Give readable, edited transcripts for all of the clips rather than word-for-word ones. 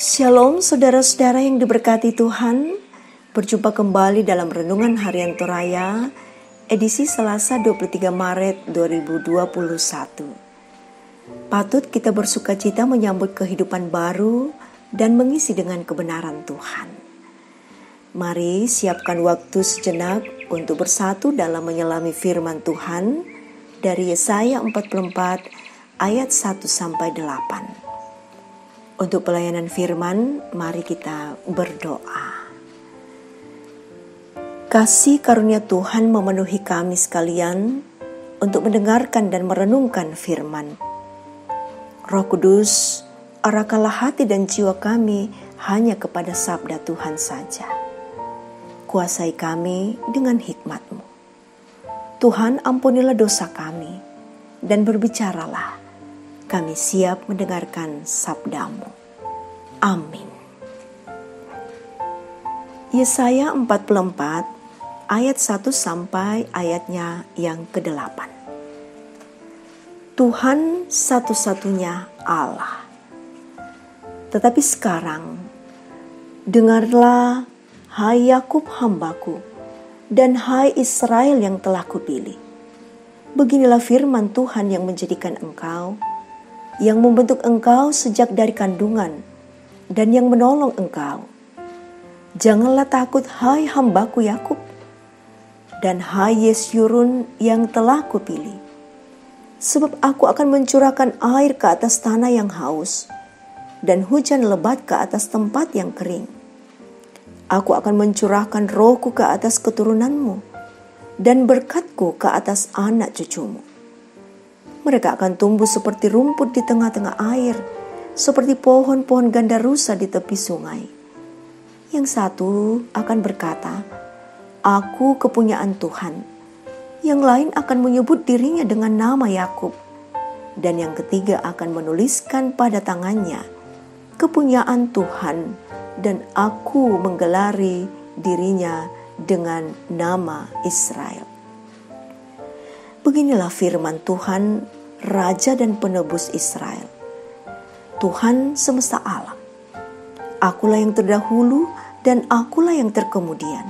Shalom saudara-saudara yang diberkati Tuhan. Berjumpa kembali dalam Renungan Harian Toraya, edisi Selasa 23 Maret 2021. Patut kita bersukacita menyambut kehidupan baru dan mengisi dengan kebenaran Tuhan. Mari siapkan waktu sejenak untuk bersatu dalam menyelami firman Tuhan dari Yesaya 44 ayat 1-8. Untuk pelayanan firman, mari kita berdoa. Kasih karunia Tuhan memenuhi kami sekalian untuk mendengarkan dan merenungkan firman. Roh Kudus, arahkanlah hati dan jiwa kami hanya kepada sabda Tuhan saja. Kuasai kami dengan hikmat-Mu. Tuhan, ampunilah dosa kami dan berbicaralah. Kami siap mendengarkan sabda-Mu. Amin. Yesaya 44 ayat 1 sampai ayatnya yang ke-8. Tuhan satu-satunya Allah. Tetapi sekarang, dengarlah, hai Yakub hambaku, dan hai Israel yang telah kupilih. Beginilah firman Tuhan yang menjadikan engkau, yang membentuk engkau sejak dari kandungan, dan yang menolong engkau. Janganlah takut, hai hambaku Yakub, dan hai Yesyurun yang telah kupilih. Sebab aku akan mencurahkan air ke atas tanah yang haus, dan hujan lebat ke atas tempat yang kering. Aku akan mencurahkan rohku ke atas keturunanmu, dan berkatku ke atas anak cucumu. Mereka akan tumbuh seperti rumput di tengah-tengah air, seperti pohon-pohon gandarusa di tepi sungai. Yang satu akan berkata, Aku kepunyaan Tuhan. Yang lain akan menyebut dirinya dengan nama Yakub. Dan yang ketiga akan menuliskan pada tangannya, kepunyaan Tuhan, dan aku menggelari dirinya dengan nama Israel. Beginilah firman Tuhan, Raja dan Penebus Israel. Tuhan semesta alam. Akulah yang terdahulu dan akulah yang terkemudian.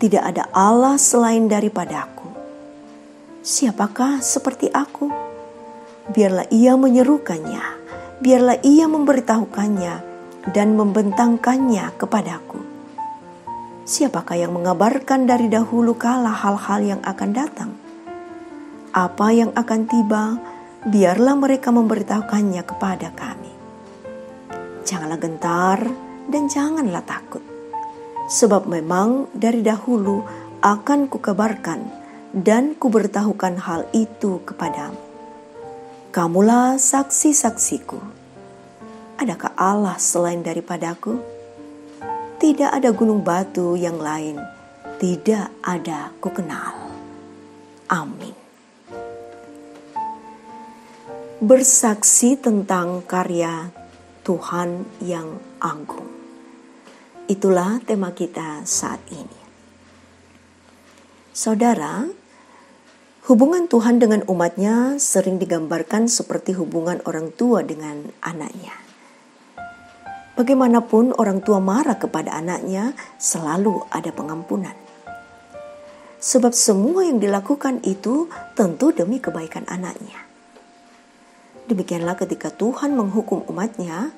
Tidak ada Allah selain daripadaku. Siapakah seperti aku? Biarlah ia menyerukannya, biarlah ia memberitahukannya dan membentangkannya kepadaku. Siapakah yang mengabarkan dari dahulu kala hal-hal yang akan datang? Apa yang akan tiba, biarlah mereka memberitahukannya kepada kami. Janganlah gentar dan janganlah takut, sebab memang dari dahulu akan kukabarkan dan kuberitahukan hal itu kepadamu. Kamulah saksi-saksiku. Adakah Allah selain daripadaku? Tidak ada gunung batu yang lain, tidak ada kukenal. Amin. Bersaksi tentang karya Tuhan yang agung. Itulah tema kita saat ini. Saudara, hubungan Tuhan dengan umatnya sering digambarkan seperti hubungan orang tua dengan anaknya. Bagaimanapun orang tua marah kepada anaknya, selalu ada pengampunan. Sebab semua yang dilakukan itu tentu demi kebaikan anaknya. Demikianlah ketika Tuhan menghukum umatnya,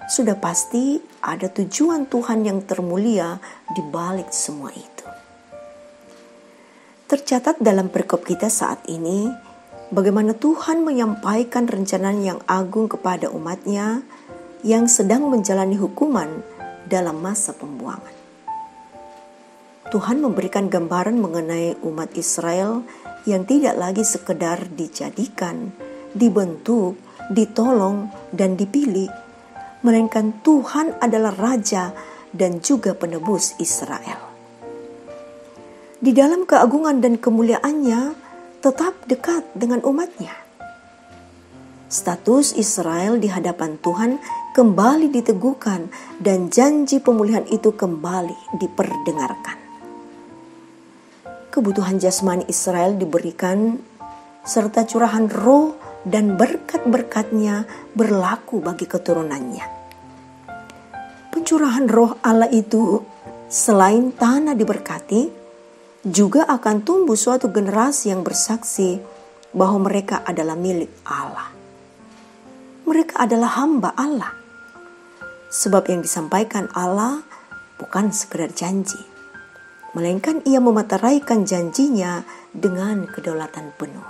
sudah pasti ada tujuan Tuhan yang termulia di balik semua itu. Tercatat dalam perikop kita saat ini, bagaimana Tuhan menyampaikan rencana yang agung kepada umatnya yang sedang menjalani hukuman dalam masa pembuangan. Tuhan memberikan gambaran mengenai umat Israel yang tidak lagi sekedar dijadikan, dibentuk, ditolong, dan dipilih, melainkan Tuhan adalah Raja dan juga Penebus Israel. Di dalam keagungan dan kemuliaannya, tetap dekat dengan umatnya. Status Israel di hadapan Tuhan kembali diteguhkan dan janji pemulihan itu kembali diperdengarkan. Kebutuhan jasmani Israel diberikan serta curahan roh dan berkat-berkat-Nya berlaku bagi keturunannya. Pencurahan Roh Allah itu selain tanah diberkati, juga akan tumbuh suatu generasi yang bersaksi bahwa mereka adalah milik Allah. Mereka adalah hamba Allah. Sebab yang disampaikan Allah bukan sekedar janji, melainkan Ia memeteraikan janjinya dengan kedaulatan penuh.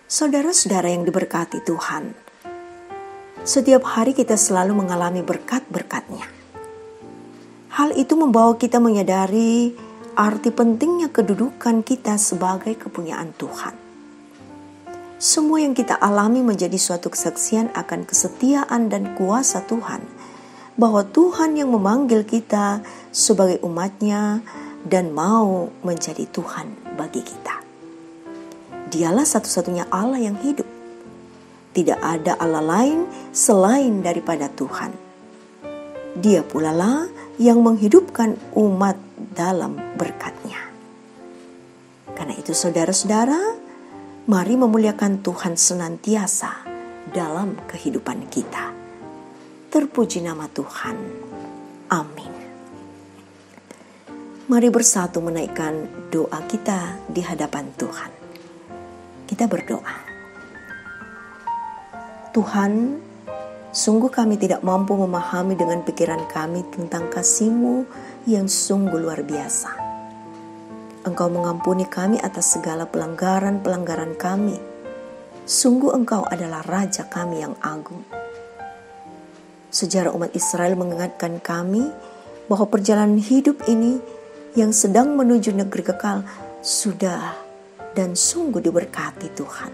Saudara-saudara yang diberkati Tuhan, setiap hari kita selalu mengalami berkat-berkat-Nya. Hal itu membawa kita menyadari arti pentingnya kedudukan kita sebagai kepunyaan Tuhan. Semua yang kita alami menjadi suatu kesaksian akan kesetiaan dan kuasa Tuhan, bahwa Tuhan yang memanggil kita sebagai umat-Nya dan mau menjadi Tuhan bagi kita. Dialah satu-satunya Allah yang hidup. Tidak ada Allah lain selain daripada Tuhan. Dia pula lah yang menghidupkan umat dalam berkat-Nya. Karena itu saudara-saudara, mari memuliakan Tuhan senantiasa dalam kehidupan kita. Terpuji nama Tuhan. Amin. Mari bersatu menaikkan doa kita di hadapan Tuhan. Kita berdoa. Tuhan, sungguh kami tidak mampu memahami dengan pikiran kami tentang kasih-Mu yang sungguh luar biasa. Engkau mengampuni kami atas segala pelanggaran-pelanggaran kami. Sungguh Engkau adalah Raja kami yang agung. Sejarah umat Israel mengingatkan kami bahwa perjalanan hidup ini yang sedang menuju negeri kekal sudah dan sungguh diberkati Tuhan.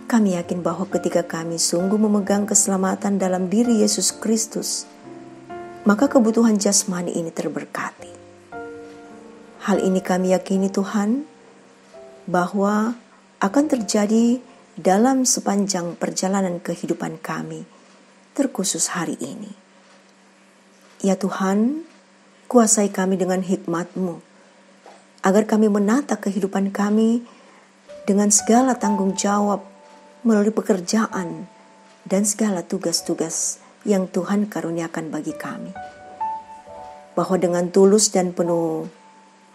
Kami yakin bahwa ketika kami sungguh memegang keselamatan dalam diri Yesus Kristus, maka kebutuhan jasmani ini terberkati. Hal ini kami yakini Tuhan, bahwa akan terjadi dalam sepanjang perjalanan kehidupan kami, terkhusus hari ini. Ya Tuhan, kuasai kami dengan hikmat-Mu, agar kami menata kehidupan kami dengan segala tanggung jawab melalui pekerjaan dan segala tugas-tugas yang Tuhan karuniakan bagi kami. Bahwa dengan tulus dan penuh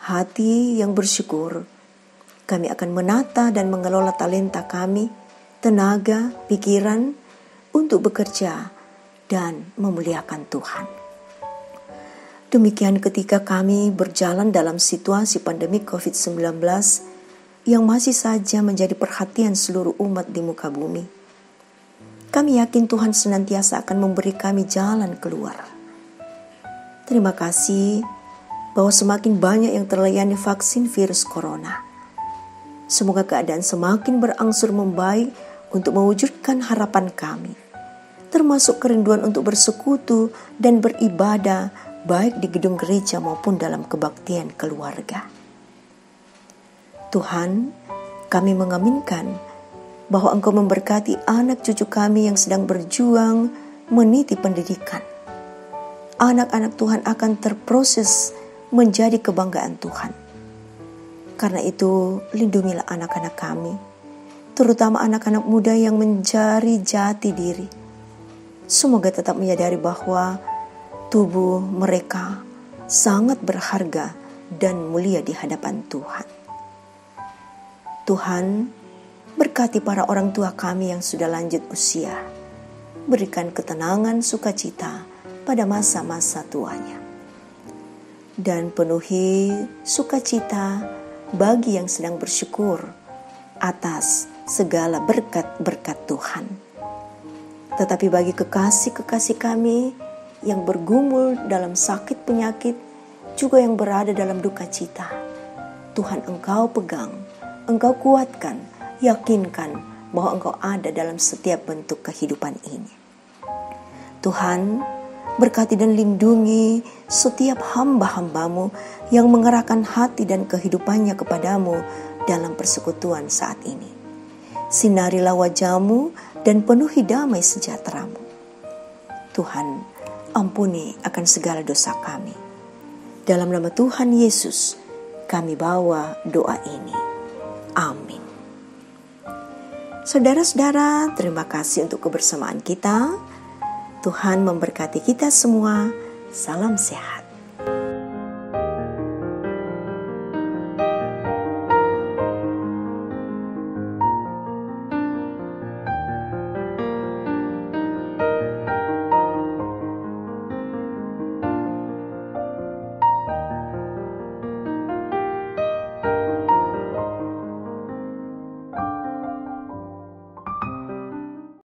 hati yang bersyukur, kami akan menata dan mengelola talenta kami, tenaga, pikiran untuk bekerja dan memuliakan Tuhan. Demikian ketika kami berjalan dalam situasi pandemi COVID-19 yang masih saja menjadi perhatian seluruh umat di muka bumi. Kami yakin Tuhan senantiasa akan memberi kami jalan keluar. Terima kasih bahwa semakin banyak yang terlayani vaksin virus corona. Semoga keadaan semakin berangsur membaik untuk mewujudkan harapan kami, termasuk kerinduan untuk bersekutu dan beribadah baik di gedung gereja maupun dalam kebaktian keluarga. Tuhan, kami mengaminkan bahwa Engkau memberkati anak cucu kami yang sedang berjuang meniti pendidikan. Anak-anak Tuhan akan terproses menjadi kebanggaan Tuhan. Karena itu, lindungilah anak-anak kami, terutama anak-anak muda yang mencari jati diri. Semoga tetap menyadari bahwa tubuh mereka sangat berharga dan mulia di hadapan Tuhan. Tuhan, berkati para orang tua kami yang sudah lanjut usia. Berikan ketenangan, sukacita pada masa-masa tuanya. Dan penuhi sukacita bagi yang sedang bersyukur atas segala berkat-berkat Tuhan. Tetapi bagi kekasih-kekasih kami yang bergumul dalam sakit penyakit, juga yang berada dalam duka cita, Tuhan Engkau pegang, Engkau kuatkan, yakinkan bahwa Engkau ada dalam setiap bentuk kehidupan ini. Tuhan, berkati dan lindungi setiap hamba-hamba-Mu yang mengerahkan hati dan kehidupannya kepadamu dalam persekutuan saat ini. Sinarilah wajah-Mu dan penuhi damai sejahtera-Mu. Tuhan, ampuni akan segala dosa kami. Dalam nama Tuhan Yesus, kami bawa doa ini. Amin. Saudara-saudara, terima kasih untuk kebersamaan kita. Tuhan memberkati kita semua. Salam sehat.